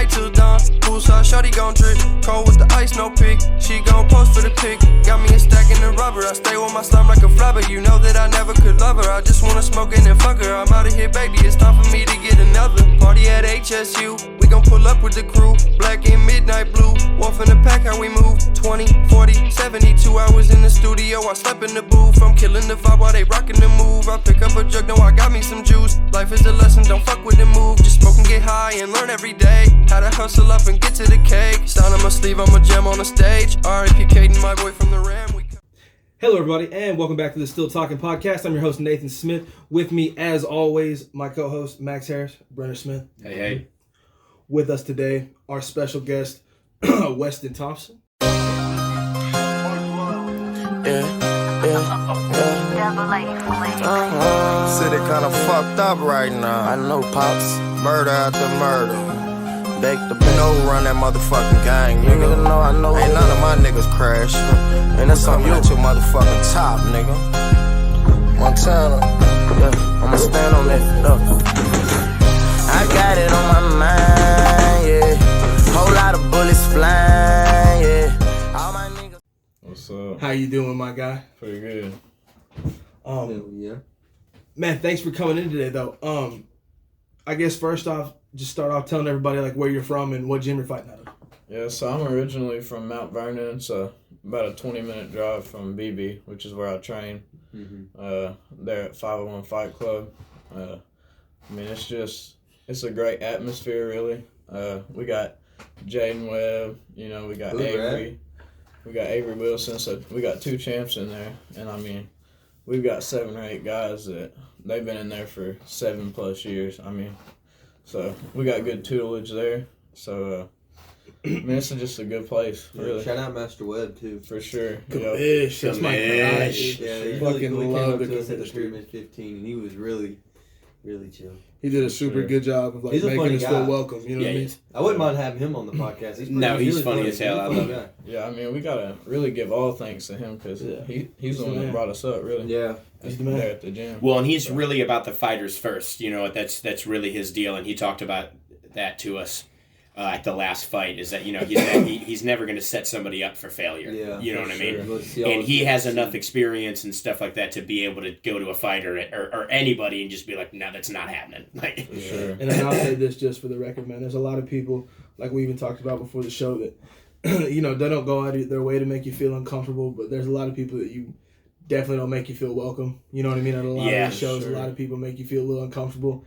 night till dawn. Poolside shawty gon' drip. Cold with the ice, no pick. She gon' post for the pick. Got me a stack in the rubber. I stay with my slime like a flubber. You know that I never could love her. I just wanna smoke and then fuck her. I'm out of here, baby. It's time for me to get another. Party at HSU. We gon' pull up with the crew. Black and midnight blue. Wolf in the pack, how we move. 20, 40, 72 hours in the studio. I slept in the booth. I'm killing the vibe while they rockin' the move. I pick up a jug, know I got me some juice. Life is a lesson, don't fuck with the move. Just smoke and get high and learn every day. How to hustle up and get to the cake. Sound on my sleeve, I'm a gem on the stage. R.I.P. Caden, my boy from the Ram. Hello, everybody, and welcome back to the Still Talking Podcast. I'm your host, Nathan Smith. With me, as always, my co-host, Max Harris, Brenner Smith. Hey. With us today, our special guest, Weston Thompson. City kinda fucked up right now. I know, Pops. Murder after murder. Bake the no run that motherfucking gang, nigga. I know. Ain't none of my niggas crash. And that's something at your motherfucking top, nigga. Montana, yeah, I'ma stand on that. I got it on my mind, yeah. Whole lot of bullets flying, yeah. All my niggas. What's up? How you doing, my guy? Pretty good. Yeah. Man, thanks for coming in today, though. I guess first off, just start off telling everybody like where you're from and what gym you're fighting out of. Yeah, so I'm originally from Mount Vernon, so about a 20-minute drive from BB, which is where I train. There at 501 Fight Club. I mean, it's a great atmosphere, really. We got Jaden Webb, we got Avery. We got Avery Wilson, so we got 2 champs in there. And I mean, we've got 7 or 8 guys that they've been in there for 7+ years. I mean, so we got good tutelage there. So, I mean, it's just a good place, really. Shout out Master Webb, too. For sure. Kamish, that's my guy. Yeah, he fucking really love came up the to us at the Kamish, Pyramid 15, and he was really, really chill. He did a super good job of like He's a making funny us guy. feel welcome. You know what I mean? I wouldn't mind having him on the podcast. He's He's funny as hell. I love him. Yeah, I mean, we got to really give all thanks to him because he's the one that brought us up, really. Yeah. He's the man. There at the gym. Well, and he's really about the fighters first. That's really his deal, and he talked about that to us at the last fight. Is that he's never going to set somebody up for failure. Yeah, you know what I mean. And he has enough experience and stuff like that to be able to go to a fighter or anybody and just be like, no, that's not happening. Like, For sure. And I'll say this just for the record, man. There's a lot of people, like we even talked about before the show, that they don't go out of their way to make you feel uncomfortable. But there's a lot of people that you definitely don't make you feel welcome. You know what I mean? At a lot of the shows, a lot of people make you feel a little uncomfortable.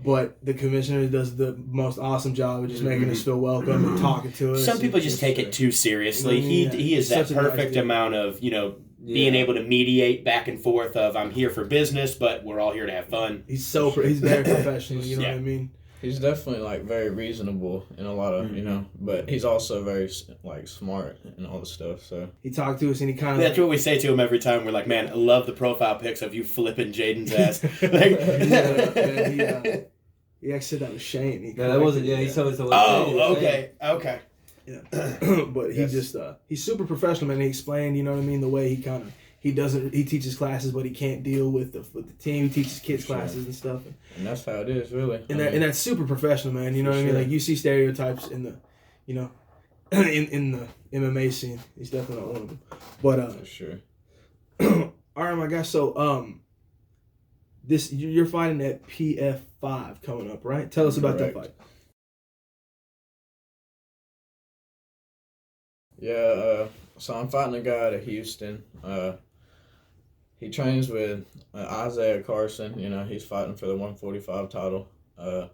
But the commissioner does the most awesome job of just making us feel welcome and talking to us. Some people just take it too seriously. He is that perfect amount of being able to mediate back and forth of I'm here for business, but we're all here to have fun. He's very professional. You know what I mean? He's definitely like very reasonable in a lot of but he's also very like smart and all the stuff. So he talked to us and he kind of that's what we say to him every time. We're like, man, I love the profile pics of you flipping Jaden's ass. He actually said that was Shane. He wasn't. Yeah, he told us. Okay. Yeah, but he he's super professional, man. He explained, you know what I mean, the way he teaches classes, but he can't deal with the team. He teaches kids classes and stuff, and that's how it is, really. And that's super professional, man. You know what I mean? Like you see stereotypes in the, in the MMA scene. He's definitely not one of them. But for sure. All right, my guy. So you're fighting at PF5 coming up, right? Tell us about that fight. Yeah, so I'm fighting a guy out of Houston. He trains with Isaiah Carson. He's fighting for the 145 title. So,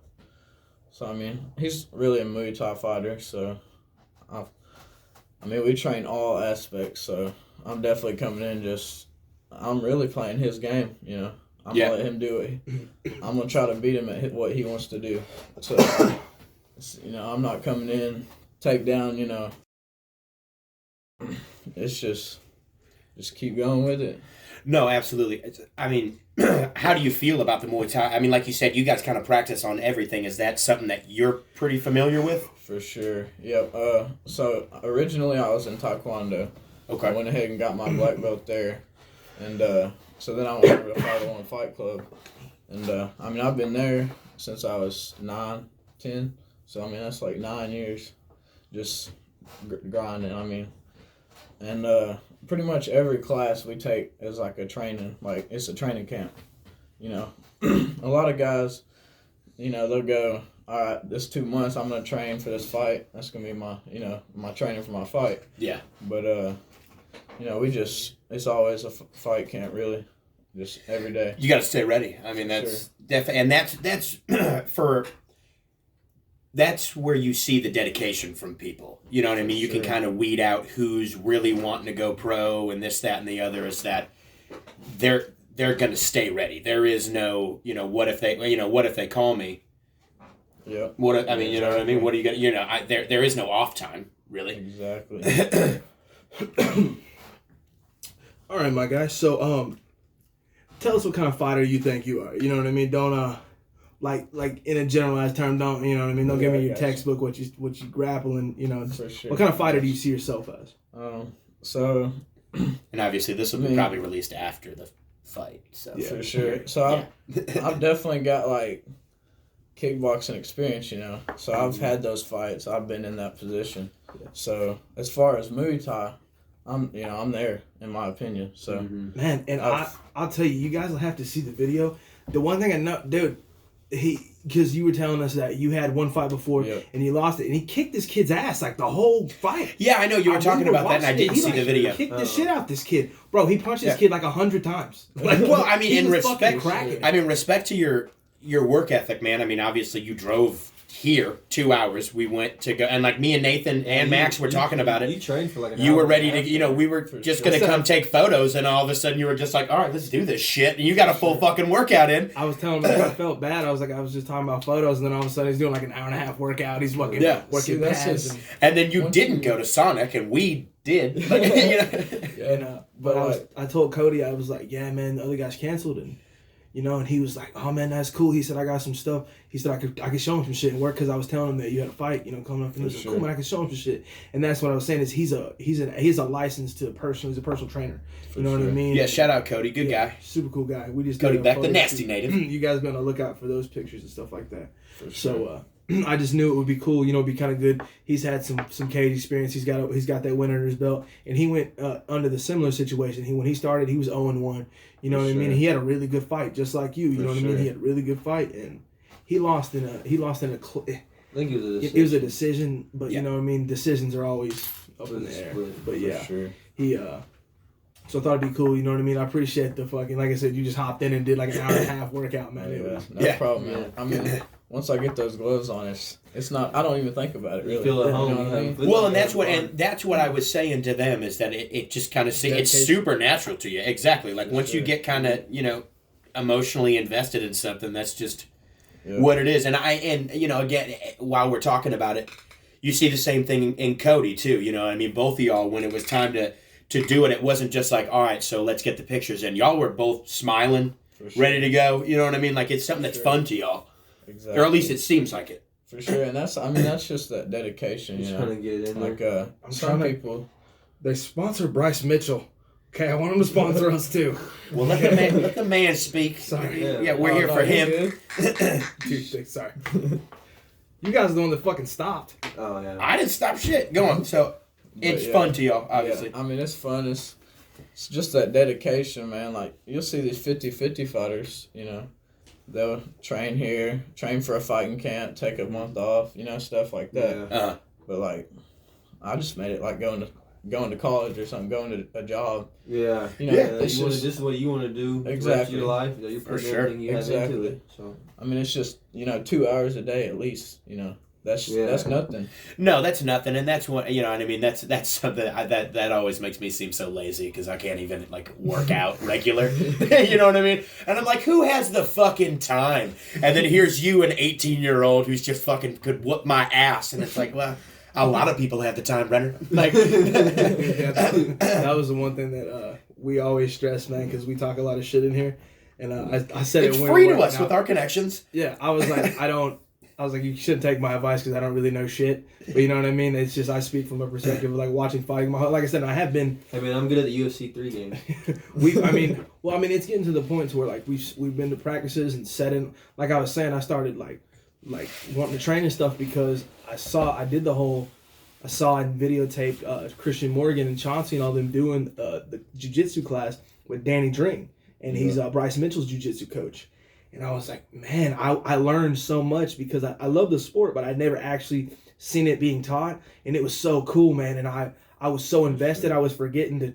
I mean, he's really a Muay Thai fighter. So, we train all aspects. So, I'm definitely coming in I'm really playing his game, I'm going to let him do it. I'm going to try to beat him at what he wants to do. So, I'm not coming in, take down, It's just keep going with it. No, absolutely. I mean, how do you feel about the Muay Thai? I mean, like you said, you guys kind of practice on everything. Is that something that you're pretty familiar with? For sure. Yep. So originally I was in Taekwondo. Okay. I went ahead and got my black belt there. And so then I went over to 501 Fight Club. And I've been there since I was 9, 10. So I mean that's like 9 years, just grinding. I mean, and pretty much every class we take is like a training, like it's a training camp. You know, a lot of guys, you know, they'll go, all right, this 2 months I'm gonna train for this fight. That's gonna be my, you know, my training for my fight. Yeah. But you know, it's always a fight camp, really, just every day. You got to stay ready. I mean, that's definitely, and that's that's where you see the dedication from people. You know what I mean? You can kind of weed out who's really wanting to go pro and this, that, and the other. Is that they're going to stay ready. There is no, you know, what if they call me? Yeah. What I mean, you know what I mean? What are you going to, you know, there is no off time, really. Exactly. All right, my guy. So, tell us what kind of fighter you think you are. You know what I mean? Don't like in a generalized term. Don't, you know what I mean? Don't give me your textbook what you grappling. You know, For sure. What kind of fighter do you see yourself as? So. And obviously, this will be probably released after the fight. So For sure. So I've definitely got like kickboxing experience, you know. So I've had those fights. I've been in that position. Yeah. So as far as Muay Thai, I'm there in my opinion. So Man, and I'll tell you, you guys will have to see the video. The one thing I know, dude, because you were telling us that you had one fight before and you lost it, and he kicked this kid's ass like the whole fight. Yeah, I know you were talking about that, and I didn't see the video. He kicked the shit out this kid, bro. He punched this kid like 100 times. Like, well, I mean, he in was fucking respect, cracking. I mean, respect to your work ethic, man. I mean, obviously, you drove here 2 hours. We went to go, and like me and Nathan and Max were talking about it. You trained for like an You hour were and ready a to, half. you know, we were just going to come take photos, and all of a sudden you were just like, all right, let's do this shit. And you got a full fucking workout in. I was telling him that I felt bad. I was like, I was just talking about photos, and then all of a sudden he's doing like an hour and a half workout. He's fucking working pads. And then you didn't go to Sonic, and we did. Like, you know. But I told Cody, I was like, yeah, man, the other guys canceled, and you know, and he was like, oh man, that's cool. He said, I got some stuff. He said I could show him some shit and work, because I was telling him that you had a fight, you know, coming up, and he was like, cool man, I can show him some shit. And that's what I was saying is he's a licensed he's a personal trainer. You know what I mean? Yeah, shout out Cody, good guy. Super cool guy. We just Cody did Beck, the photos. nasty native. You guys be on the lookout for those pictures and stuff like that. So I just knew it would be cool, you know, be kind of good. He's had some cage experience. He's got that win under his belt, and he went under the similar situation. When he started, he was 0-1. You know what I mean? He had a really good fight, just like you. You know what I mean? He had a really good fight, and he lost in a. I think it was a decision. It was a decision, but you know what I mean. Decisions are always up in the air. But yeah, he. So I thought it'd be cool. You know what I mean? I appreciate the fucking, like I said, you just hopped in and did like an hour and a half workout, man. No problem, man. I mean, once I get those gloves on, it's not. I don't even think about it really. You feel at home. You know what I mean? Well, and that's what I was saying to them, is that it just kind of it's super natural to you. Exactly. Like once you get kind of, you know, emotionally invested in something, that's just what it is. And you know, again, while we're talking about it, you see the same thing in Cody too. You know, I mean, both of y'all, when it was time to do it, it wasn't just like, all right, so let's get the pictures in. Y'all were both smiling, ready to go. You know what I mean? Like it's something that's fun to y'all. Exactly. Or at least it seems like it. For sure, and that's just that dedication. You know, trying to get it in like some people. They sponsor Bryce Mitchell. Okay, I want him to sponsor us too. Well, let the man speak. Sorry. Yeah, we're here for him. Dude, sorry. You guys are the one that fucking stopped. Oh yeah. I didn't stop shit. Go on. So it's fun to y'all, obviously. Yeah. I mean, it's fun. It's just that dedication, man. Like you'll see these 50-50 fighters. You know, they'll train here, train for a fighting camp, take a month off. You know, stuff like that. Yeah. But like, I just made it like going to college or something, going to a job. Yeah. You know, this is what you want to do. Exactly. The rest of your life. You're putting everything you have into it. So. I mean, it's just 2 hours a day at least. You know. That's nothing. No, that's nothing, and that's what, you know what I mean. That's something that always makes me seem so lazy, because I can't even like work out regular. You know what I mean? And I'm like, who has the fucking time? And then here's you, an 18-year-old who's just fucking could whoop my ass, and it's like, well, a lot of people have the time, Renner. Like that was the one thing that we always stress, man, because we talk a lot of shit in here, and I said it's it free to us with our connections. Yeah, I was like, I was like, you shouldn't take my advice because I don't really know shit. But you know what I mean? It's just I speak from a perspective of like watching fighting. Like I said, I have been. I mean, I'm good at the UFC 3 games. It's getting to the point to where like we've been to practices and setting. Like I was saying, I started like like wanting to train and stuff because I saw and videotaped Christian Morgan and Chauncey and all them doing the jiu-jitsu class with Danny Dring, and he's Bryce Mitchell's jiu-jitsu coach. And I was like, man, I learned so much because I love the sport, but I'd never actually seen it being taught, and it was so cool, man. And I was so invested, I was forgetting to,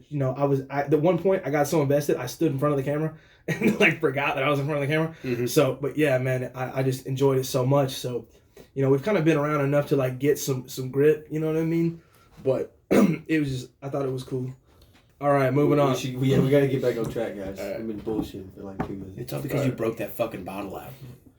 at one point I got so invested, I stood in front of the camera and like forgot that I was in front of the camera. Mm-hmm. So, but yeah, man, I just enjoyed it so much. So, we've kind of been around enough to like get some grip, you know what I mean? But it was just, I thought it was cool. All right, moving on. We got to get back on track, guys. Right. We've been bullshitting for like 2 minutes. It's all because you broke that fucking bottle out.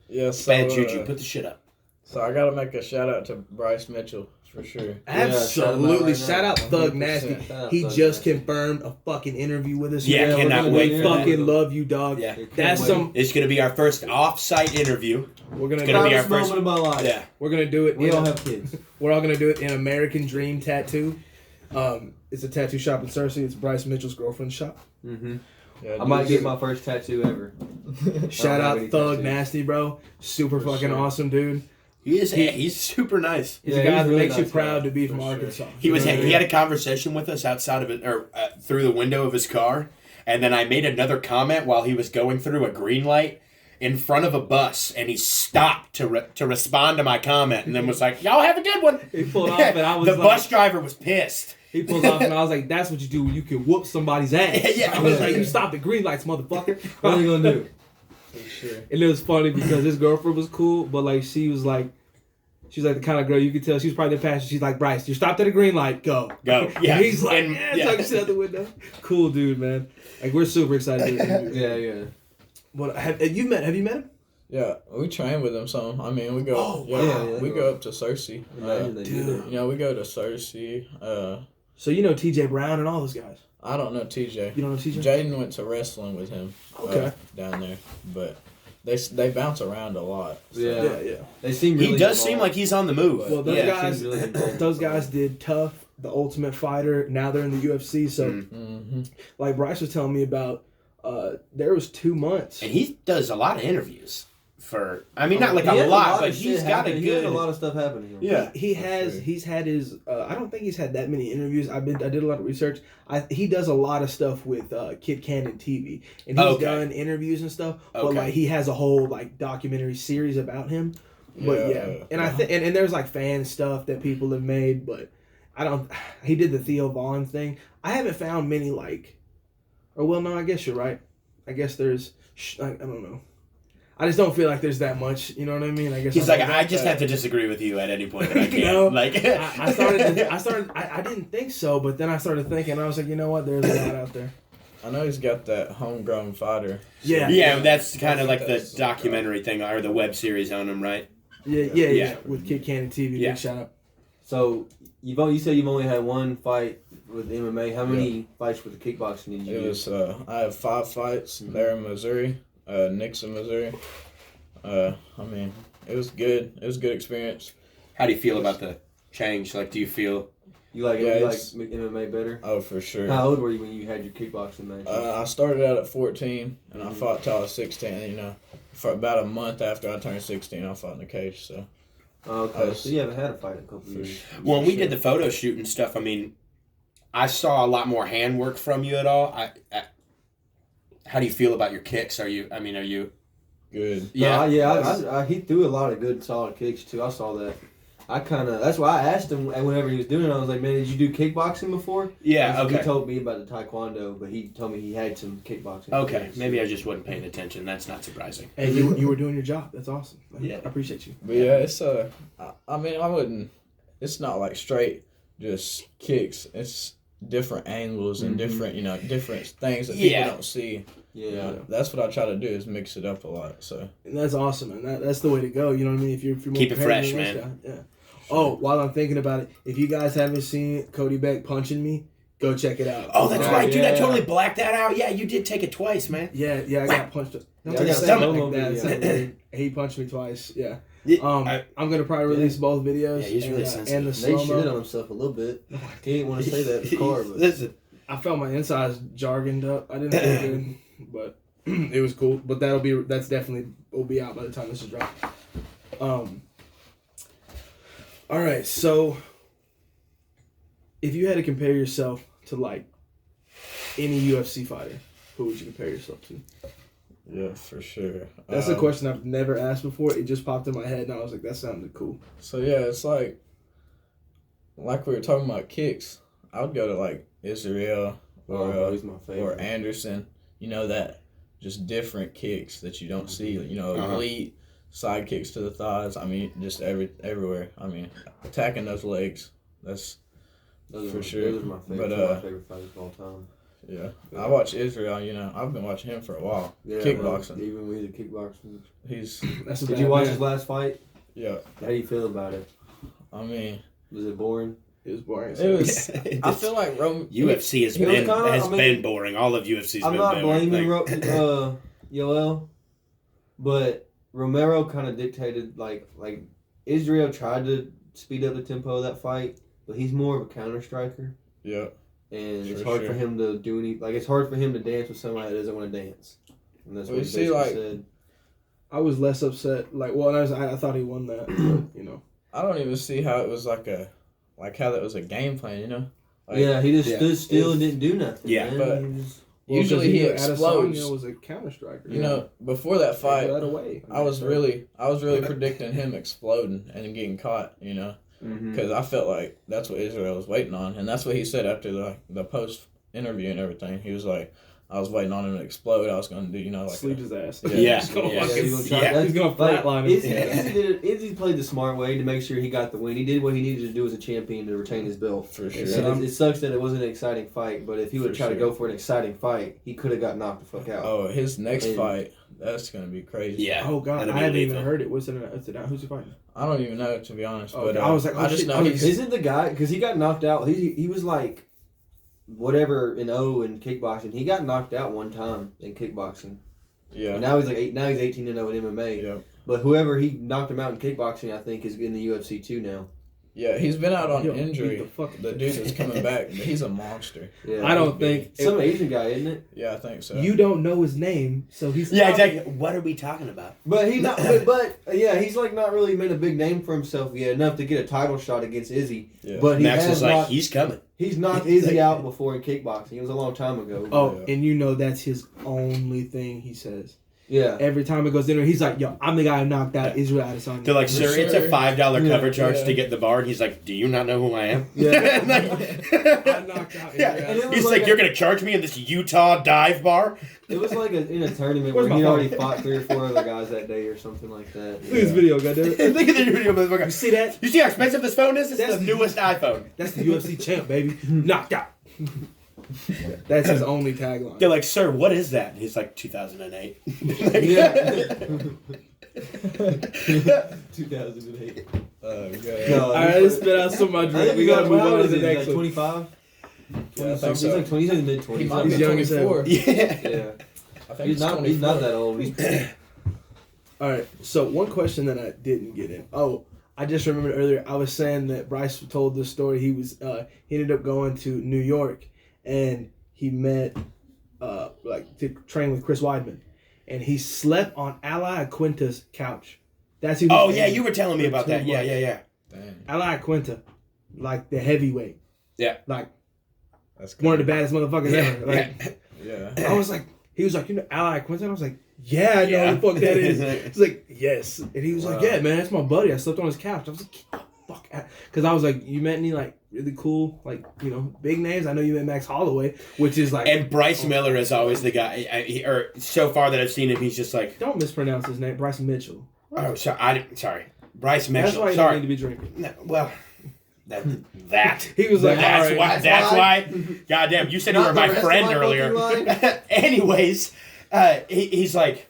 Yeah, so, bad juju. Put the shit up. So I got to make a shout out to Bryce Mitchell for sure. Absolutely. Shout out Thug Nasty. He just confirmed a fucking interview with us. Yeah, cannot wait. We fucking love you, dog. Yeah. That's It's going to be our first off-site interview. It's going to be our first moment of my life. Yeah. We're going to do it. We don't have kids. We're all going to do it in American Dream Tattoo. It's a tattoo shop in Cersei. It's Bryce Mitchell's girlfriend's shop. Mm-hmm. Yeah, I might get my first tattoo ever. Shout out Thug Nasty, bro. Super fucking awesome, dude. He's super nice. He's a guy that makes you proud to be from Arkansas. He had a conversation with us outside of it, or through the window of his car, and then I made another comment while he was going through a green light in front of a bus, and he stopped to respond to my comment, and then was like, "Y'all have a good one." He pulled off, and I was the bus driver was pissed. He pulled off, and I was like, "That's what you do when you can whoop somebody's ass." Yeah. I was like, "You stopped at green lights, motherfucker." What are you gonna do? For sure. And it was funny because his girlfriend was cool, but like she was like the kind of girl you could tell she was probably the passion. She's like, "Bryce, you stopped at a green light, go." Yeah. And he's like, talking shit out the window. Cool dude, man. Like we're super excited. Yeah. But have you met him? Yeah, we train with him some. I mean, we go. We go up to Cersei. We go to Cersei. So you know TJ Brown and all those guys. I don't know TJ. You don't know TJ? Jaden went to wrestling with him. Okay. Down there, but they bounce around a lot. So. Yeah. They seem. Really he does seem like he's on the move. Well, those guys did Tough, The Ultimate Fighter. Now they're in the UFC. So, like Bryce was telling me about, there was 2 months, and he does a lot of interviews. Not like a lot, but he's got a good. He has a lot of stuff happening. Yeah, he has. Sure. He's had his. I don't think he's had that many interviews. I did a lot of research. He does a lot of stuff with Kid Cannon TV, and he's done interviews and stuff. But like he has a whole like documentary series about him. But and I think and there's like fan stuff that people have made, but I don't. He did the Theo Vaughn thing. I haven't found many like. Or well, no, I guess you're right. I guess there's. I don't know. I just don't feel like there's that much, you know what I mean? I guess he's like, I just have to disagree with you at any point that I can. I didn't think so, but then I started thinking, I was like, you know what? There's a lot out there. I know he's got that homegrown fighter. Yeah, that's kind of like the documentary thing or the web series on him, right? Yeah. With Kid Cannon TV, big shout out. So you said you've only had one fight with MMA. How many fights with the kickboxing did you do? I have 5 fights there in Missouri. Nixon, Missouri. I mean, it was good. It was a good experience. How do you feel about the change? Like, do you feel you like MMA better? Oh, for sure. How old were you when you had your kickboxing match? I started out at 14, and I fought till I was 16. For about a month after I turned 16, I fought in the cage. So. Okay, so you haven't had a fight in a couple years. When we did the photo shoot and stuff, I mean, I saw a lot more handwork from you at all. How do you feel about your kicks? Are you good? Yeah, he threw a lot of good, solid kicks too. I saw that. That's why I asked him whenever he was doing it. I was like, man, did you do kickboxing before? Yeah, He told me about the taekwondo, but he told me he had some kickboxing. Okay, kicks. maybe I just wasn't paying attention. That's not surprising. And you were doing your job. That's awesome. Yeah, I appreciate you. But yeah, it's I mean, I wouldn't. It's not like straight just kicks. It's different angles and different things that people don't see. Yeah, that's what I try to do is mix it up a lot. So and that's awesome, and that's the way to go. You know what I mean? If you're more keep it fresh, man. Yeah. Oh, while I'm thinking about it, if you guys haven't seen Cody Beck punching me, go check it out. Oh, that's right, dude. I totally blacked that out. Yeah, you did take it twice, man. Yeah, I got punched. He punched me twice. Yeah. I'm gonna probably release both videos. Yeah, he's really sensitive. And the They slow-mo. shit on himself a little bit. He didn't want to say that in the car, but Listen, I felt my insides jargoned up. I didn't feel good, but it was cool. But that's definitely will be out by the time this is dropped. All right, so if you had to compare yourself to like any UFC fighter, who would you compare yourself to? Yeah, for sure. That's a question I've never asked before. It just popped in my head, and I was like, that sounded cool. So yeah, it's like we were talking about kicks. I would go to like Israel he's my favorite. or Anderson. You know, that just different kicks that you don't see. You know, oblique, side kicks to the thighs. I mean, just everywhere. I mean, attacking those legs. That's for sure. Those are my favorite, my favorite fighters of all time. Yeah. I watch Israel. You know, I've been watching him for a while. Yeah, kickboxing. Man, even with the kickboxing. Did you watch his last fight? Yeah. How do you feel about it? I mean, was it boring? It was boring. It was. I feel like UFC has been boring. All of UFC's I'm been not boring. blaming Yoel, but Romero kind of dictated like Israel tried to speed up the tempo of that fight, but he's more of a counter striker. Yeah. And it's hard for him to do any. Like, it's hard for him to dance with somebody that doesn't want to dance. And that's what he basically said. I was less upset. Like, well, I thought he won that. But, you know, I don't even see how it was how that was a game plan. You know. Like, yeah, he just stood still and didn't do nothing. Yeah, man. but usually he explodes. Adesanya was a counter striker. You know, before that fight, I was really predicting him exploding and getting caught. You know. Because I felt like that's what Israel was waiting on, and that's what he said after the post interview and everything. He was like, "I was waiting on him to explode. I was going to do, you know, like sleep his ass." Yeah, he's gonna flatline him. Izzy played the smart way to make sure he got the win. He did what he needed to do as a champion to retain his belt. For sure. It sucks that it wasn't an exciting fight, but if he would try to go for an exciting fight, he could have got knocked the fuck out. Oh, his next fight, that's going to be crazy. Yeah. Oh God, I haven't even heard it. What's it? Who's he fighting? I don't even know, to be honest. Oh, but I was like, I just know he's... Isn't the guy, because he got knocked out, he was like whatever in kickboxing. He got knocked out one time in kickboxing. Yeah. And now he's 18-0 in MMA. Yeah. But whoever he knocked him out in kickboxing, I think, is in the UFC too now. Yeah, he's been out on injury. The dude that's coming back, but he's a monster. Yeah, I don't think some Asian guy, isn't it? Yeah, I think so. You don't know his name, so he's exactly. What are we talking about? But he's not. but he's like not really made a big name for himself yet, enough to get a title shot against Izzy. Yeah. But Max was like, he's coming. He's knocked Izzy out before in kickboxing. It was a long time ago. Oh, and you know that's his only thing he says. Yeah. Every time it goes in there, he's like, "Yo, I'm the guy who knocked out Israel Adesanya." They're like, "Sir, it's a $5 cover charge to get in the bar," and he's like, "Do you not know who I am?" Yeah. I knocked out Israel. He's like, "You're gonna charge me in this Utah dive bar?" It was like in a tournament where he already fought 3 or 4 other guys that day or something like that. Look at this video, goddamn. Look at the video, motherfucker. You see that? You see how expensive this phone is? This is the newest iPhone. That's the UFC champ, baby. Knocked out. That's his only tagline. They're like, "Sir, what is that?" And he's like, 2008. Yeah. 2008. No, all right, let's spit out some of my drink. We gotta move on to the next one. 25? Yeah, I think He's so. like 20, he's in the mid-20s. He might be He's young as 24. Yeah. Yeah. I think He's not that old. All right, so one question that I didn't get in. Oh, I just remembered earlier. I was saying that Bryce told this story. He ended up going to New York, and he met to train with Chris Weidman, and he slept on Ali Quinta's couch. That's who. Oh yeah, you were telling me about that. Yeah. Dang. Ali Quinta, like the heavyweight. Yeah. Like That's good. one of the baddest motherfuckers ever. Like, Yeah. I was like, he was like, you know, Ali Quinta? And I was like, yeah, I know who the fuck that is. He's like, yes. And he was like, yeah, man, that's my buddy. I slept on his couch. I was like, get the fuck out. Because I was like, you met any, like, really cool, like, you know, big names? I know you met Max Holloway, which is like... And Bryce Miller is always the guy, or so far that I've seen him, he's just like... Don't mispronounce his name. Bryce Mitchell. Oh, sorry. Bryce Mitchell. That's why you don't need to be drinking. No, well... That he was like, that's right, why. That's why. Goddamn, you said you were my friend earlier. Anyways, he's like,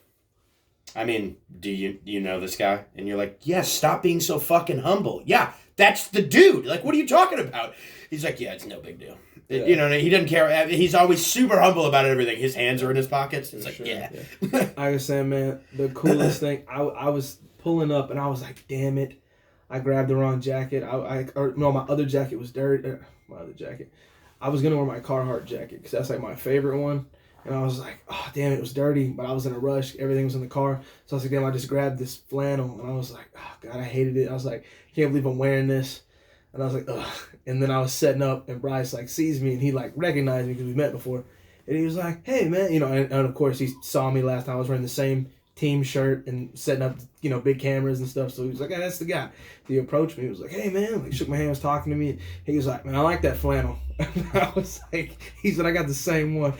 I mean, do you know this guy? And you're like, yes. Stop being so fucking humble. Yeah, that's the dude. Like, what are you talking about? He's like, yeah, it's no big deal. Yeah. You know, he doesn't care. He's always super humble about everything. His hands are in his pockets. It's like, sure, yeah. I was saying, man, the coolest thing. I was pulling up and I was like, damn it. I grabbed the wrong jacket. My other jacket was dirty. My other jacket. I was gonna wear my Carhartt jacket because that's like my favorite one. And I was like, oh, damn, it was dirty, but I was in a rush. Everything was in the car. So I was like, damn, I just grabbed this flannel. And I was like, oh, God, I hated it. I was like, I can't believe I'm wearing this. And I was like, ugh. And then I was setting up, and Bryce, like, sees me, and he, like, recognized me because we met before. And he was like, hey, man. You know, and of course, he saw me last time. I was wearing the same team shirt and setting up, you know, big cameras and stuff. So he was like, hey, that's the guy. He approached me. He was like, hey, man. He shook my hand, was talking to me. He was like, man, I like that flannel. I was like, he said, I got the same one.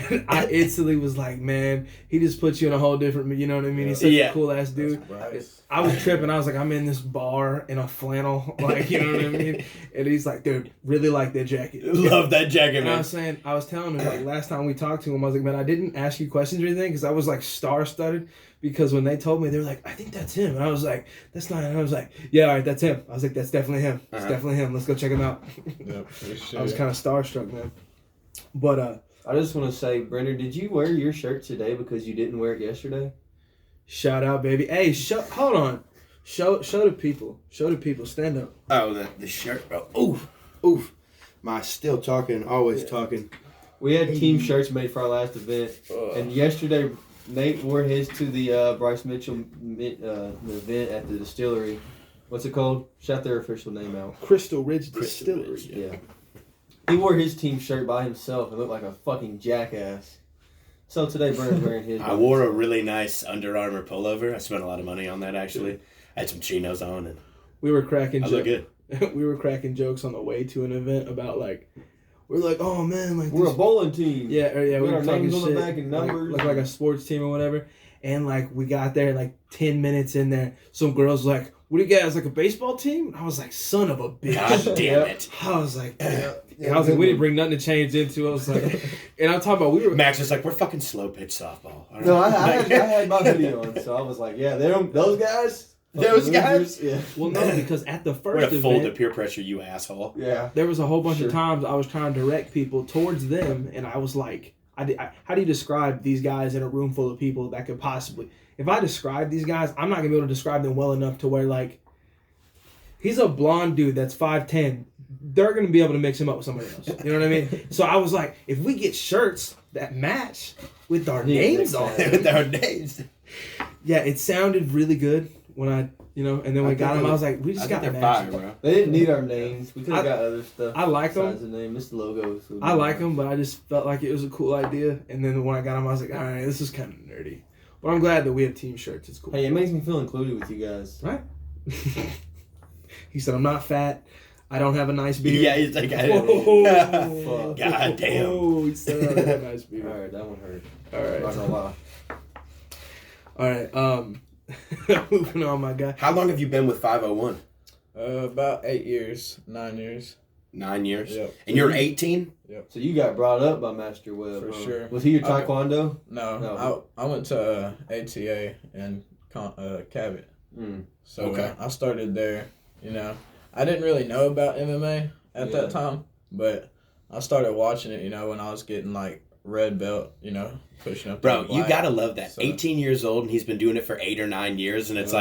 And I instantly was like, man, he just puts you in a whole different, you know what I mean? He's such a cool ass dude. I was tripping. I was like, I'm in this bar in a flannel, like, you know what I mean? And he's like, dude, really like that jacket. Love that jacket, and man. I was telling him, like, last time we talked to him, I was like, man, I didn't ask you questions or anything because I was like star-studded. Because when they told me, they were like, I think that's him. And I was like, that's not him. And I was like, yeah, all right, that's him. I was like, that's definitely him. It's definitely him. Let's go check him out. Yep, I was kind of starstruck, man. But I just want to say, Brendan, did you wear your shirt today because you didn't wear it yesterday? shout out, baby. Hey, hold on. Show the people. Show the people. Stand up. Oh, the shirt, bro. Oof. My still talking, always talking. We had team shirts made for our last event. And yesterday, Nate wore his to the Bryce Mitchell event at the distillery. What's it called? Shout their official name out. Crystal Ridge Distillery. Yeah. He wore his team shirt by himself and looked like a fucking jackass. So today, Brandon's wearing his. I wore a really nice Under Armour pullover. I spent a lot of money on that, actually. I had some chinos on, and we were cracking I look good. We were cracking jokes on the way to an event about, like, we're like, oh man, like we're a bowling team. Yeah, we got were our talking names on shit, the back and numbers. like a sports team or whatever. And like we got there, like 10 minutes in there, some girls were like, what do you guys, like a baseball team? And I was like, son of a bitch. God damn it. I was like, I was like, we didn't bring nothing to change into. I was like, and I'm talking about Max is like, we're fucking slow pitch softball. No, I had my video on, so I was like, yeah, those guys. Those guys? Yeah. Well, no, because at the first We're gonna fold event, the peer pressure, you asshole. Yeah. there was a whole bunch of times I was trying to direct people towards them, and I was like, how do you describe these guys in a room full of people that could possibly... If I describe these guys, I'm not going to be able to describe them well enough to where, like, he's a blonde dude that's 5'10". They're going to be able to mix him up with somebody else. You know what I mean? So I was like, if we get shirts that match with our names on it. With our names. Yeah, it sounded really good when I... You know, and then when we got them, I was like, we just got their matches. fire, bro. They didn't need our names. We could have got other stuff. I like them. Besides the name, it's the logos. I like them, but I just felt like it was a cool idea. And then when I got them, I was like, all right, this is kind of nerdy. But I'm glad that we have team shirts. It's cool. Hey, it makes me feel included with you guys. Right? He said, I'm not fat. I don't have a nice beard. Yeah, he's like, Whoa. God damn. Oh, he said I don't have a nice beard. All right, that one hurt. All right. Not gonna lie. All right. Moving on, my guy. How long have you been with 501? About 8 years, 9 years. 9 years? Yep. And you're 18? So you got brought up by Master Webb. For sure. Was he your taekwondo? No. I went to ATA and Cabot. So Okay. I started there. You know, I didn't really know about MMA at that time, but I started watching it, you know, when I was getting like red belt, you know, pushing up. Bro, you gotta love that. So. 18 years old, and he's been doing it for 8 or 9 years, and it's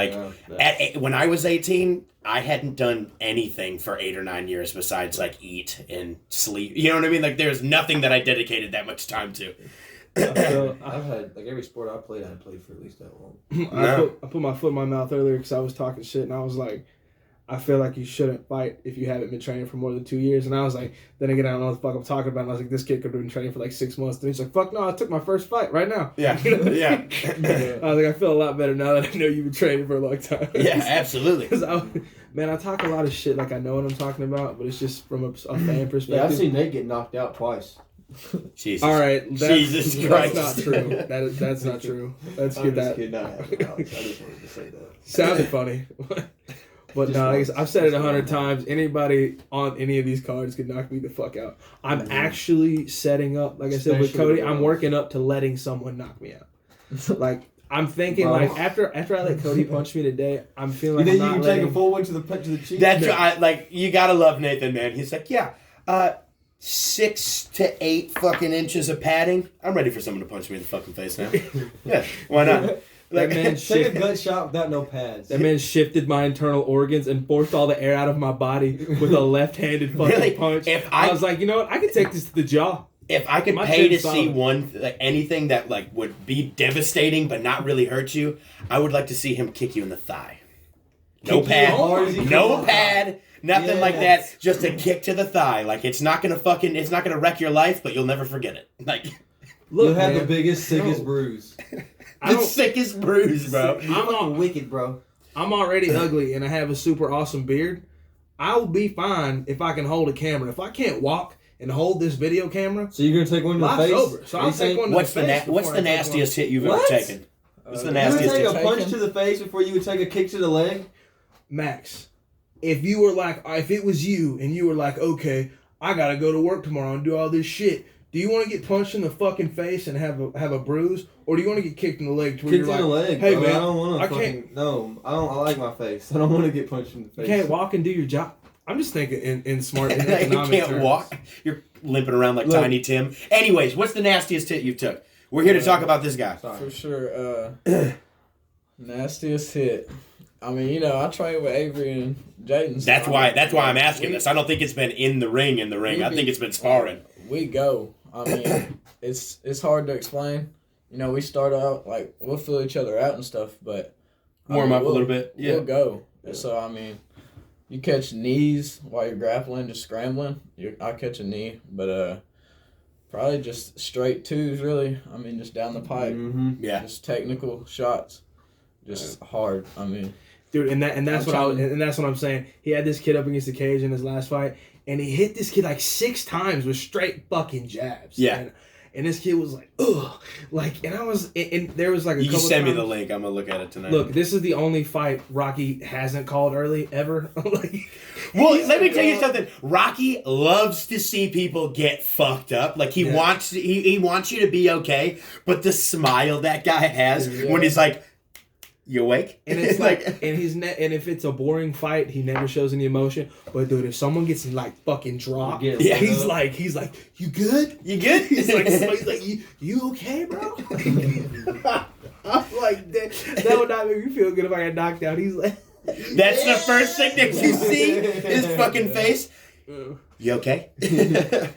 when I was 18, I hadn't done anything for 8 or 9 years besides like eat and sleep. You know what I mean? Like there's nothing that I dedicated that much time to. I've had like every sport I played for at least that long. I put my foot in my mouth earlier because I was talking shit, and I was like, I feel like you shouldn't fight if you haven't been training for more than 2 years. And I was like, then again, I don't know what the fuck I'm talking about. And I was like, this kid could have been training for like 6 months. And he's like, fuck no, I took my first fight right now. Yeah, yeah. I was like, I feel a lot better now that I know you've been training for a long time. Yeah, absolutely. Because I talk a lot of shit like I know what I'm talking about, but it's just from a fan perspective. Yeah, I've seen Nate get knocked out twice. Jesus. All right, Jesus Christ. That's not true. That's not true. Let's get that. I just wanted to say that. Sounded funny. But no, I've said it 100 times. Anybody on any of these cards could knock me the fuck out. I'm actually setting up, like I said with Cody, I'm working up to letting someone knock me out. Like, I'm thinking, like, after I let Cody punch me today, I'm feeling like you can take a full one to the cheek? That's right. You gotta love Nathan, man. He's like, 6 to 8 fucking inches of padding. I'm ready for someone to punch me in the fucking face now. Yeah, why not? That man take a gut shot without no pads. That man shifted my internal organs and forced all the air out of my body with a left-handed fucking punch. I was like, you know what? I can take this to the jaw. If I could My pay to chin's see solid. anything that like would be devastating but not really hurt you, I would like to see him kick you in the thigh. No Kick you as hard pad, as he can. no pad, nothing like that. Yes. Just a kick to the thigh. Like it's not gonna wreck your life, but you'll never forget it. Like You'll Look, have man, the biggest, sickest bruise. the sickest bruise, bro. I'm wicked, bro. I'm already ugly and I have a super awesome beard. I'll be fine if I can hold a camera. If I can't walk and hold this video camera, So you're gonna take one to the life's face? over. So I'll take one to What's the the face. what's before the I take nastiest hit you've What? ever taken? What's the You would nastiest take hit? a punch to the face before you would take a kick to the leg? one. Max, if you were like, if it was you and you were like, okay, I gotta go to work tomorrow and do all this shit. Do you want to get punched in the fucking face and have a bruise, or do you want to get kicked in the leg? To where Kicked you're in the like, leg, hey bro. man, I don't want I to can't- fucking... No, I like my face. I don't want to get punched in the face. you can't walk and do your job. I'm just thinking in smart in you economic can't terms. walk. You're limping around like Look. Tiny Tim. Anyways, what's the nastiest hit you took? We're here to talk about this guy. Sorry. For sure. Nastiest hit. I mean, you know, I train with Avery and Jaden. so That's why I'm asking we- this. I don't think it's been in the ring. I think it's been sparring. We go. I mean, it's hard to explain. You know, we start out like we'll fill each other out and stuff, but Warm up a we'll- little bit. Yeah. We'll go. So I mean, you catch knees while you're grappling, just scrambling. I catch a knee, but probably just straight twos. Really, I mean, just down the pipe, Mm-hmm. Yeah. just technical shots, just hard. I mean, Dude, and that's what I'm saying. He had this kid up against the cage in his last fight, and he hit this kid like 6 times with straight fucking jabs. Yeah. And this kid was like, ugh, like, and I was, and there was like a You couple just send me times- the link. I'm gonna look at it tonight. Look, this is the only fight Rocky hasn't called early ever. Like, well, let me tell you something. Rocky loves to see people get fucked up. Like he wants you to be okay. But the smile that guy has when he's like, "You awake?" And it's like, and and if it's a boring fight, he never shows any emotion. But dude, if someone gets like fucking dropped, Yeah, he's like, you good? "You good?" He's like, you okay, bro? I'm like, that would not make me feel good if I got knocked out. He's like, That's the first thing that you see. His fucking face. You okay? dude,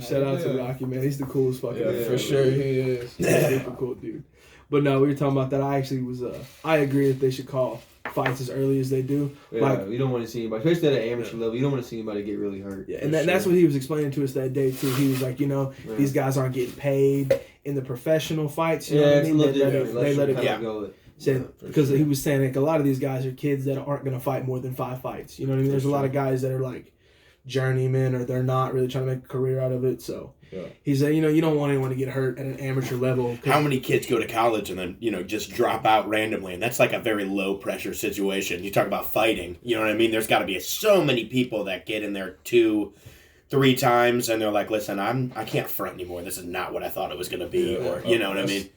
shout out to Rocky, man. He's the coolest fucking yeah, man. for sure he is. He's a super cool dude. But no, we were talking about that. I actually was, I agree that they should call fights as early as they do. Yeah, Like, you don't want to see anybody, especially at an amateur level, you don't want to see anybody get really hurt. yeah, and that's what he was explaining to us that day too. He was like, these guys aren't getting paid in the professional fights. You know what I it's a mean? little They different. let it Yeah. go. said because he was saying like a lot of these guys are kids that aren't going to fight more than 5 fights. You know what I mean? There's a lot of guys that are like journeymen or they're not really trying to make a career out of it. So he said, you don't want anyone to get hurt at an amateur level. How many kids go to college and then, just drop out randomly? And that's like a very low pressure situation. You talk about fighting, you know what I mean? There's got to be so many people that get in there 2-3 times and they're like, listen, I can't front anymore. This is not what I thought it was going to be. Yeah. Or, you know what I mean?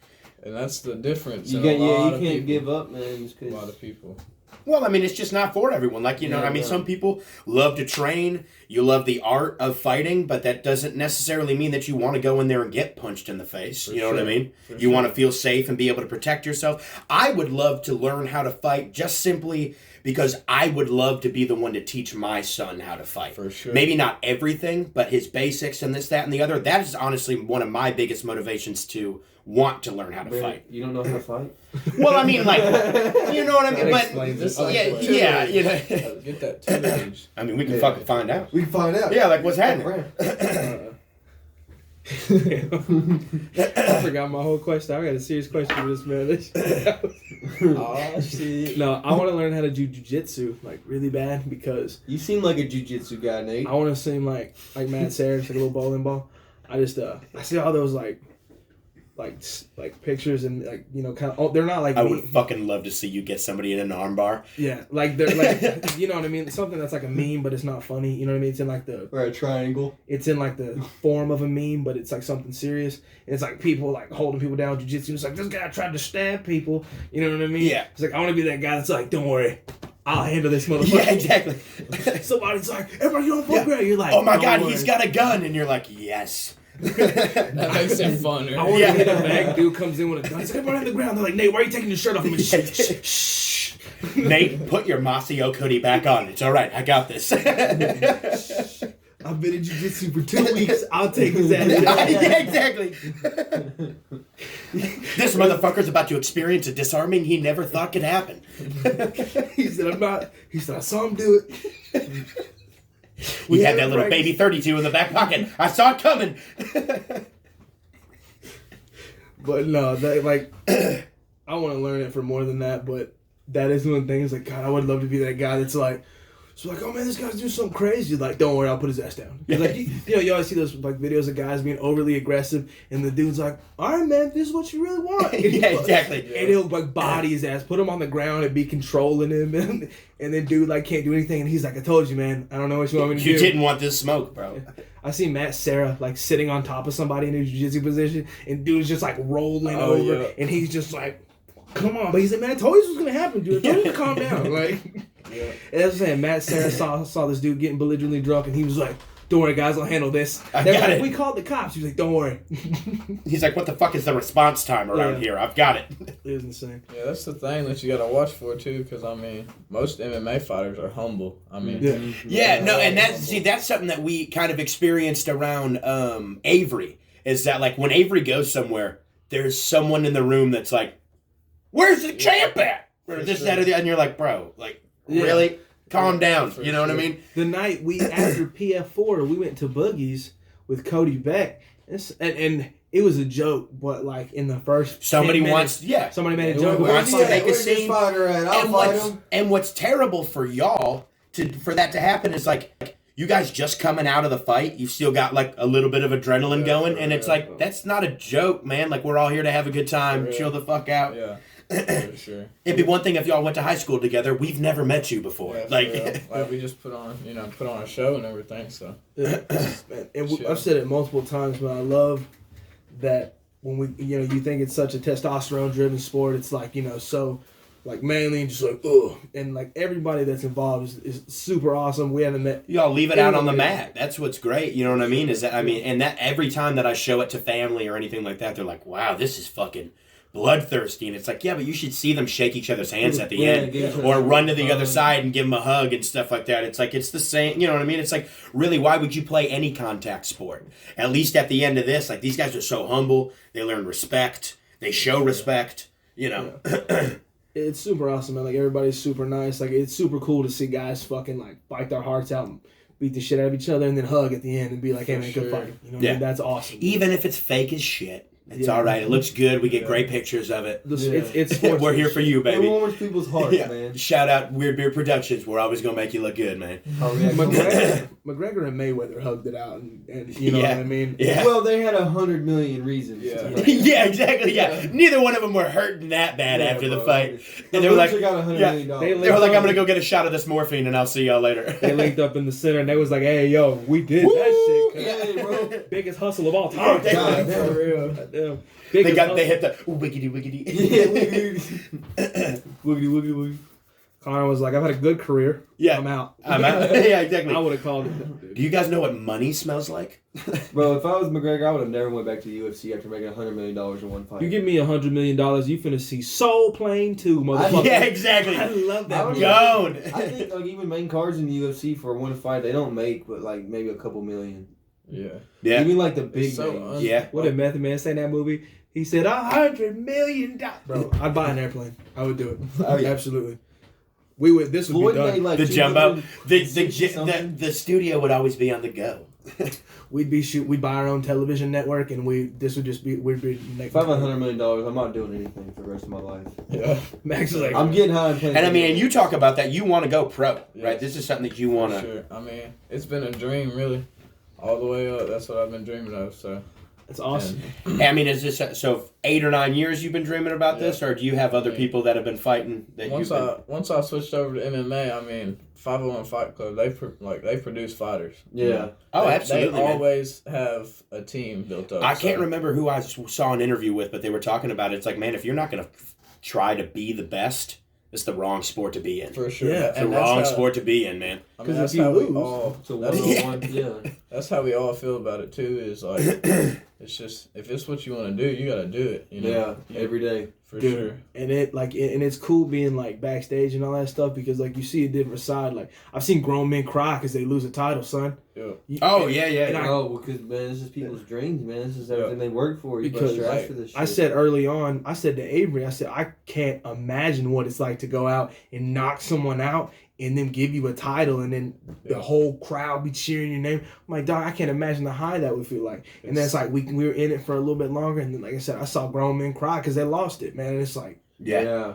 And that's the difference. You in a lot can't of people. give up, man. Just A 'cause- lot of people. Well, I mean, it's just not for everyone. Like, some people love to train. You love the art of fighting, but that doesn't necessarily mean that you want to go in there and get punched in the face. For You know what I sure. mean? For You sure. want to feel safe and be able to protect yourself. I would love to learn how to fight just simply because I would love to be the one to teach my son how to fight. For sure. Maybe not everything, but his basics and this, that, and the other. That is honestly one of my biggest motivations to want to learn how to Man, fight. You don't know how to fight? Well, I mean, like, you know what I mean? That But explains It's it. like yeah, tutelage. yeah, you know. Get that tutelage. I mean, we can fucking find out. We can find out. Yeah, like what's happening? I forgot my whole question. I got a serious question for this man. Oh shit. No, I want to learn how to do jiu-jitsu like really bad because You seem like a jiu-jitsu guy, Nate. I want to seem like Matt Sarah, like a little bowling ball. I just I see all those like pictures and kind of they're not like I would fucking love to see you get somebody in an armbar. yeah, like they're like you know what I mean, something that's like a meme but it's not funny. You know what I mean? It's in like the Or a triangle. the form of a meme, but it's like something serious. And it's like people like holding people down with jiu-jitsu. It's like this guy tried to stab people. You know what I mean? Yeah. It's like I want to be that guy that's like, don't worry, I'll handle this motherfucker. Yeah, exactly. Somebody's like, everybody don't fuck around. You're like, Oh my "Don't god, worry." he's got a gun, and you're like, yes. That makes it funner. I want Yeah. to hit a bag. Dude comes in with a gun. He's like, everybody on the ground. They're like, Nate, why are you taking your shirt off? I'm like, shh. Nate, put your Mossy Oak hoodie back on. It's all right. I got this. I've been in jiu-jitsu for 2 weeks. I'll take his ass. Yeah, exactly. This motherfucker's about to experience a disarming he never thought could happen. He said, I'm not. He said, I saw him do it. We had that little baby 32 in the back pocket. I saw it coming. But no, that, like, I want to learn it for more than that, but that is one of the things, like, God, I would love to be that guy that's like, so like, oh man, this guy's doing something crazy. Like, don't worry, I'll put his ass down. Like, you always see those like videos of guys being overly aggressive, and the dude's like, all right, man, this is what you really want. And exactly. And he'll like body his ass, put him on the ground, and be controlling him, and then dude like can't do anything, and he's like, I told you, man, I don't know what you want me to do. You didn't want this smoke, bro. I see Matt Serra like sitting on top of somebody in a jiu-jitsu position, and dude's just like rolling over, and he's just like, come on, but he's like, man, I told you this was gonna happen, dude. I told you to calm down, like. Yeah. And that's what I'm saying. Matt Serra saw this dude getting belligerently drunk, and he was like, don't worry, guys, I'll handle this. Like, we called the cops. He was like, don't worry. He's like, what the fuck is the response time around here? I've got it. It was insane. Yeah, that's the thing that you got to watch for, too, because, I mean, most MMA fighters are humble. I mean, that's something that we kind of experienced around Avery, is that, like, when Avery goes somewhere, there's someone in the room that's like, where's the champ at? Or this, that, or the, and you're like, bro, like, really? Calm down. You know what I mean? The night after PF4, we went to Boogie's with Cody Beck, and it was a joke, but like in the first somebody made a joke, wants to make a scene. And what's terrible for y'all for that to happen is like you guys just coming out of the fight, you've still got like a little bit of adrenaline going, and it's like that's not a joke, man. Like we're all here to have a good time, chill the fuck out. Yeah. Sure. It'd be one thing if y'all went to high school together. We've never met you before. Yeah, like we just put on a show and everything. So, and I've said it multiple times, but I love that when you think it's such a testosterone-driven sport. It's like so like manly and just like and like everybody that's involved is super awesome. We haven't met. Y'all leave it out on the mat. That's what's great. You know what I mean? Is that and that every time that I show it to family or anything like that, they're like, "Wow, this is fucking." Bloodthirsty, and it's like, yeah, but you should see them shake each other's hands at the end, or run to the other side and give them a hug and stuff like that. It's like it's the same, you know what I mean? It's like, really, why would you play any contact sport? At least at the end of this, like these guys are so humble. They learn respect. They show respect. It's super awesome, man. Like everybody's super nice. Like it's super cool to see guys fucking like fight their hearts out and beat the shit out of each other, and then hug at the end and be like, hey man, good fight. You know what I mean? That's awesome. Even if it's fake as shit. It's all right. It looks good. We get great pictures of it. It's we're here for you, baby. It warms people's hearts, man. Shout out Weird Beard Productions. We're always gonna make you look good, man. Oh yeah. McGregor and Mayweather hugged it out, and you know what I mean. Yeah. Well, they had 100 million reasons. Yeah. Yeah, exactly. Yeah. Neither one of them were hurting that bad after the fight. And they were like, got $100 million. They were like, I'm gonna go get a shot of this morphine, and I'll see y'all later. They linked up in the center, and they was like, hey, yo, we did that shit. Yeah, bro. Biggest hustle of all time. God, for real. Damn. They hit the wiggity wiggity. Yeah, wiggity wiggity. Connor was like, I've had a good career. Yeah. I'm out. Yeah, exactly. I would have called it. Do you guys know what money smells like? Bro, if I was McGregor, I would have never went back to the UFC after making $100 million in one fight. You give me $100 million, you finna see Soul Plane 2, motherfucker. Yeah, exactly. I love that. I think like even main cards in the UFC for one fight, they don't make but like maybe a couple million. Yeah. Even like the big names. What did Method Man say in that movie? He said $100 million. Bro, I'd buy an airplane. I would do it. Oh, yeah. Absolutely. We would. This would be done. Like the jumbo. The studio would always be on the go. We'd buy our own television network, and we'd be. If I have $100 million, I'm not doing anything for the rest of my life. Yeah. Max is like, I'm getting high and playing. And I mean, and you talk about that. You want to go pro, right? This is something that you want to. Sure. I mean, it's been a dream, really, all the way up. That's what I've been dreaming of. So. It's awesome. I mean, is this so 8 or 9 years you've been dreaming about this, or do you have other people that have been fighting? That once I switched over to MMA, I mean, 501 Fight Club, they produce fighters. Yeah. Oh, absolutely. They always have a team built up. I can't remember who I saw an interview with, but they were talking about it. It's like, man, if you're not going to try to be the best, it's the wrong sport to be in. For sure. Yeah, it's the wrong sport to be in, man. I mean, that's how we all. That's how we all feel about it too. Is like it's just if it's what you want to do, you gotta do it. You know? Yeah, every day. For Dude, sure. And it's cool being like backstage and all that stuff because like you see a different side. Like I've seen grown men cry because they lose a title, son. Yeah. Because man, this is people's dreams, man. This is everything they work for. You bust your ass for this shit. I said early on, I said to Avery, I said I can't imagine what it's like to go out and knock someone out and then give you a title and then the whole crowd be cheering your name. I'm like, dog, I can't imagine the high that would feel like. And then it's like we were in it for a little bit longer, and then like I said, I saw grown men cry because they lost it, man. And it's like, I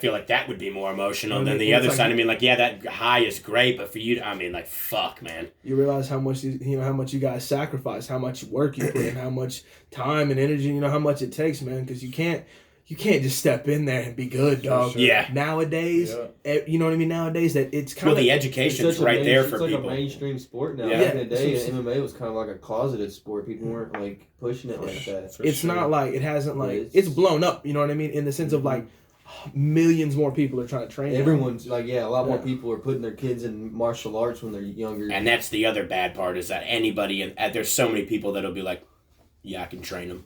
feel like that would be more emotional than the other like, side. I mean, like, yeah, that high is great, but for you, I mean, like, fuck, man. You realize how much how much you guys sacrifice, how much work you put in, how much time and energy, how much it takes, man. Because you can't just step in there and be good, dog. Sure. Yeah. Nowadays, you know what I mean. Nowadays, that it's kind of the education's right there for people. It's like a mainstream sport now. Yeah. Back in the day, MMA was kind of like a closeted sport. People weren't like pushing it like that. It's not like it hasn't like it's blown up. You know what I mean? In the sense of like millions more people are trying to train. Everyone's like, a lot more people are putting their kids in martial arts when they're younger. And that's the other bad part is that anybody, there's so many people that'll be like, yeah, I can train them.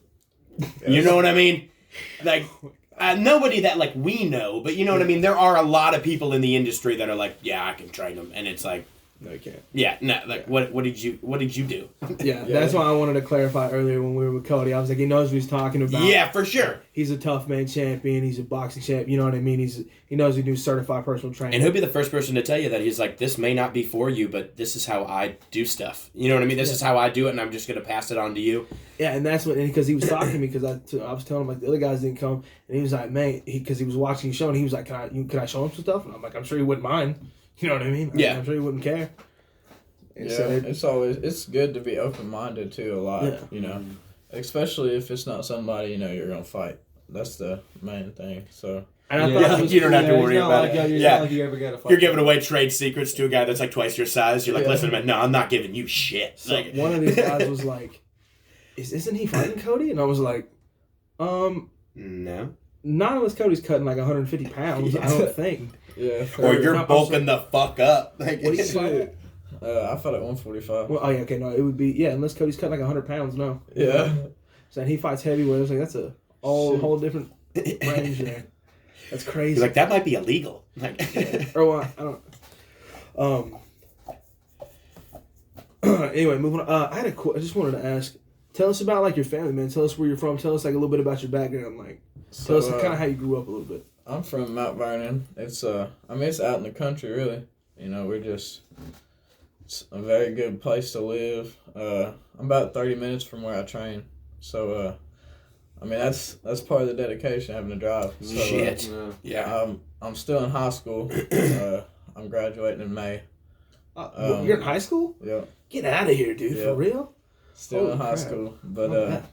You know what I mean? Like. Nobody that like we know, but you know what I mean. There are a lot of people in the industry that are like, "Yeah, I can train them," and it's like, no, you can't. Yeah, no, like what did you do? Yeah, that's why I wanted to clarify earlier when we were with Cody. I was like, he knows what he's talking about. Yeah, for sure. He's a tough man champion. He's a boxing champ. You know what I mean? He knows he do certified personal training. And he'll be the first person to tell you that he's like, this may not be for you, but this is how I do stuff. You know what I mean? This is how I do it, and I'm just gonna pass it on to you. Yeah, and that's what, because he was talking to me because I was telling him like the other guys didn't come, and he was like, man, because he was watching the show, and he was like, can I show him some stuff? And I'm like, I'm sure he wouldn't mind. You know what I mean? Yeah, I'm sure he wouldn't care. And so it's good to be open minded too a lot. Yeah. Especially if it's not somebody you're gonna fight. That's the main thing. So. And I thought you don't have to worry about it. You're giving away trade secrets to a guy that's like twice your size. You're like, listen, man, no, I'm not giving you shit. So one of these guys was like, isn't he fighting Cody? And I was like, no. Not unless Cody's cutting like 150 pounds, I don't think. Yeah. Or you're bulking the fuck up. Like, what do you fight? I fought at 145. Well, okay, no, it would be, unless Cody's cutting like 100 pounds, no. Yeah. So he fights heavyweight. I was like, that's a whole different range there. That's crazy. He's like, that might be illegal. Like, or I don't. Anyway, moving on. I just wanted to ask. Tell us about like your family, man. Tell us where you're from. Tell us like a little bit about your background. Like, tell us kind of how you grew up a little bit. I'm from Mount Vernon. It's it's out in the country, really. It's a very good place to live. I'm about 30 minutes from where I train, so. That's part of the dedication, having to drive. So, shit. Yeah. I'm still in high school. I'm graduating in May. You're in high school? Yeah. Get out of here, dude. For real? Still in high school, but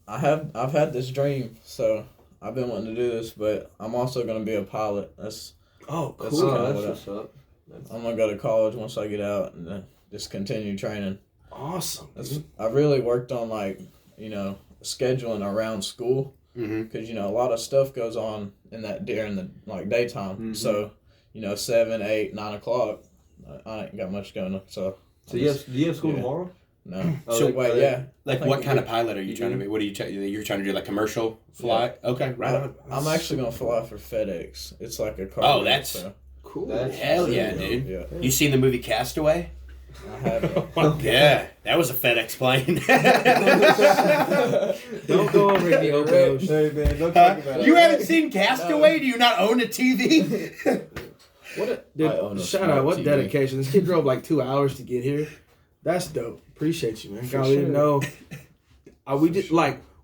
I've had this dream, so I've been wanting to do this, but I'm also going to be a pilot. That's cool. That's what's up. I'm going to go to college once I get out and just continue training. Awesome. I really worked on scheduling around school because a lot of stuff goes on during the daytime. So 7, 8, 9 o'clock, I ain't got much going on. So do you have school tomorrow? No. So what kind of pilot are you trying to be? What are you're trying to do? Like commercial fly? Yeah. Okay, right on. I'm actually gonna fly for FedEx. It's like a car. Oh, that's cool. Hell yeah, dude. Yeah. You seen the movie Castaway? I haven't. Yeah, that was a FedEx plane. Don't go over the open ocean. Hey, man, don't talk about you haven't seen Castaway? No. Do you not own a TV? Shout out, what TV. Dedication. This kid drove like 2 hours to get here. That's dope. Appreciate you, man. God, we didn't know.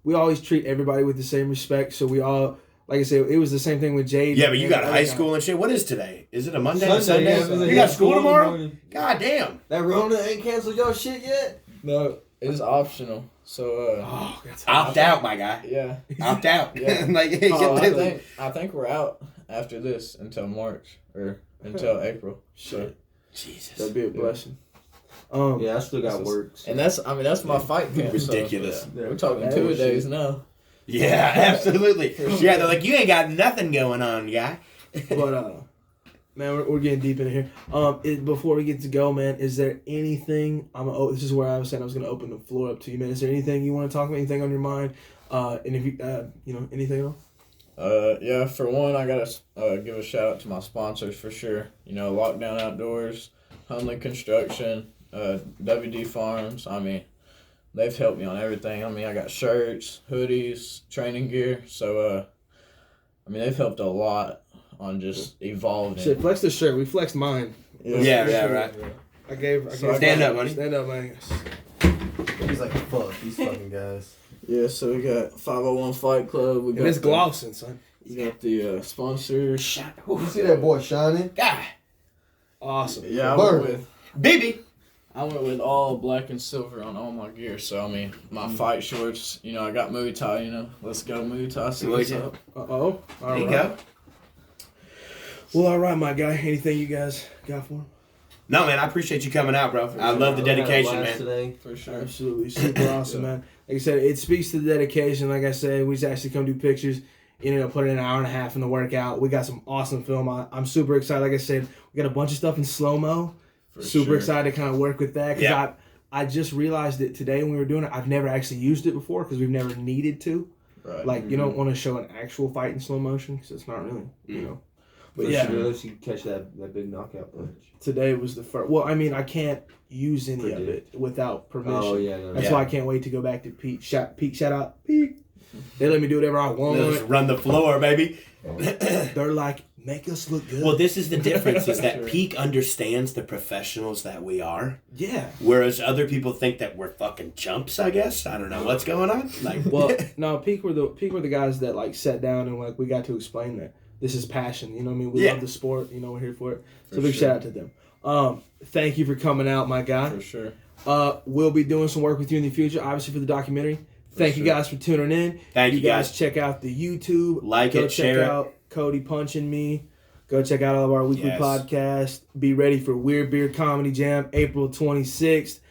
We always treat everybody with the same respect, so we all... Like I said, it was the same thing with Jade. Yeah, but you got high school and shit. What is today? Is it a Monday? Sunday? Yeah, you got school tomorrow? God damn. That Rona ain't canceled your shit yet? No, it's optional. So, opt out, my guy. Yeah. Opt out. Yeah. I think we're out after this until March or until April. So, Jesus. That'd be a blessing. I still got work. So. And that's my fight camp. Ridiculous. So, we're talking 2 days now. Yeah, absolutely. Sure. Yeah, they're like, you ain't got nothing going on, guy. But Man, we're getting deep in here. Before we get to go, man, is there anything? This is where I was saying I was going to open the floor up to you, man. Is there anything you want to talk about? Anything on your mind? And if you, anything else? Yeah. For one, I gotta give a shout out to my sponsors for sure. Lockdown Outdoors, Hunley Construction, WD Farms. I mean, they've helped me on everything. I mean, I got shirts, hoodies, training gear. So, they've helped a lot on just evolving. Shit, flex the shirt. We flexed mine. Yeah, right. I gave Stand up, buddy. Stand up, man. He's like, fuck these fucking guys. Yeah, so we got 501 Fight Club. We got it's glossing, son. We got the sponsors. You see that boy shining? God. Awesome. Yeah, I went with all black and silver on all my gear. So, my fight shorts, I got Muay Thai, Let's go Muay Thai. See what's up. Uh-oh. There you go. Well, all right, my guy. Anything you guys got for him? No, man, I appreciate you coming out, bro. I love the dedication, man. Today. For sure. Absolutely. Super awesome, man. Like I said, it speaks to the dedication. Like I said, we just actually come do pictures. Ended up putting an hour and a half in the workout. We got some awesome film. I'm super excited. Like I said, we got a bunch of stuff in slow-mo. Super excited to kind of work with that. Because I just realized it today when we were doing it. I've never actually used it before because we've never needed to. Right. Like, you don't want to show an actual fight in slow motion because it's not really, But Unless you catch that big knockout punch. Today was the first. Well, I can't use any of it without permission. Oh, yeah. No, That's why I can't wait to go back to Peak. Shout out, Peak. They let me do whatever I want. Just run the floor, baby. They're like, make us look good. Well, this is the difference, is that Peak understands the professionals that we are. Yeah. Whereas other people think that we're fucking chumps, I guess. I don't know what's going on. Well, no, Peak were the guys that like sat down and we got to explain that this is passion. We love the sport. We're here for it. So big shout out to them. Thank you for coming out, my guy. For sure. We'll be doing some work with you in the future, obviously for the documentary. Thank you guys for tuning in. Thank you guys. Check out the YouTube. Go check out Cody Punching Me. Go check out all of our weekly podcasts. Be ready for Weird Beer Comedy Jam, April 26th.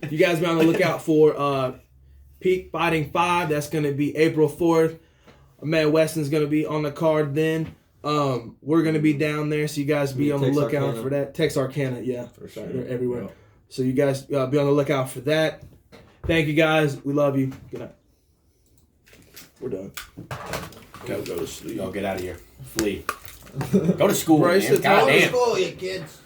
You guys be on the lookout for Peak Fighting 5. That's going to be April 4th. Man, Weston's going to be on the card then. We're going to be down there, so you guys be on the lookout for that. Texarkana, yeah. For sure. They're everywhere. Yep. So you guys be on the lookout for that. Thank you, guys. We love you. Good night. We're done. Go to sleep. Go get out of here. Flee. Go to school, man. Go to school, you kids.